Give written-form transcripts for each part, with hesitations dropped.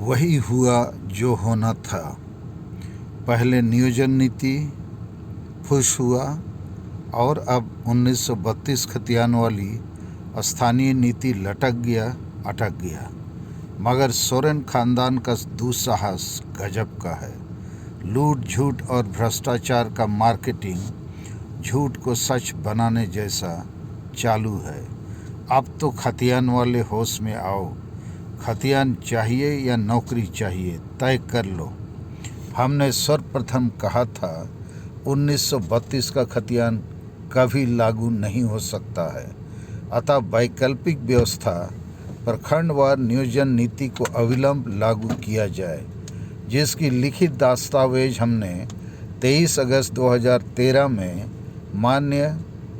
वही हुआ जो होना था। पहले नियोजन नीति फुस हुआ और अब 1932 खतियान वाली स्थानीय नीति लटक गया, अटक गया। मगर सोरेन खानदान का दुस्साहस गजब का है। लूट झूठ और भ्रष्टाचार का मार्केटिंग झूठ को सच बनाने जैसा चालू है। अब तो खतियान वाले होश में आओ। खतियान चाहिए या नौकरी चाहिए, तय कर लो। हमने सर्वप्रथम कहा था 1932 का खतियान कभी लागू नहीं हो सकता है। अतः वैकल्पिक व्यवस्था प्रखंडवार नियोजन नीति को अविलंब लागू किया जाए, जिसकी लिखित दस्तावेज हमने 23 अगस्त 2013 में माननीय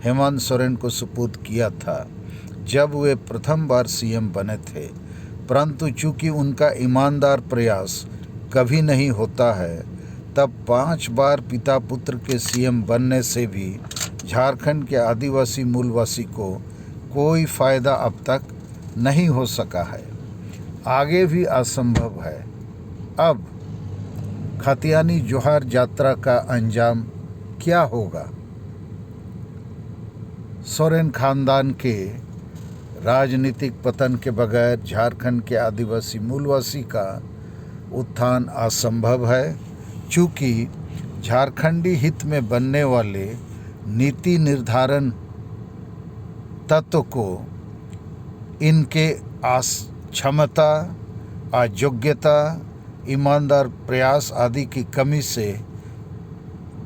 हेमंत सोरेन को सुपुर्द किया था, जब वे प्रथम बार सीएम बने थे। परंतु चूंकि उनका ईमानदार प्रयास कभी नहीं होता है, तब 5 बार पिता पुत्र के सीएम बनने से भी झारखंड के आदिवासी मूलवासी को कोई फ़ायदा अब तक नहीं हो सका है। आगे भी असंभव है। अब खतियानी जोहार यात्रा का अंजाम क्या होगा? सोरेन खानदान के राजनीतिक पतन के बगैर झारखंड के आदिवासी मूलवासी का उत्थान असंभव है। चूँकि झारखंडी हित में बनने वाले नीति निर्धारण तत्व को इनके क्षमता, अयोग्यता, ईमानदार प्रयास आदि की कमी से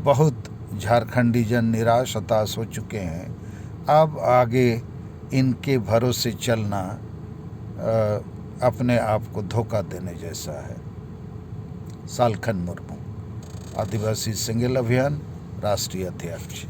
बहुत झारखंडी जन निराश, हताश हो चुके हैं। अब आगे इनके भरोसे चलना अपने आप को धोखा देने जैसा है। सालखन मुर्मू, आदिवासी सिंगल अभियान राष्ट्रीय अध्यक्ष।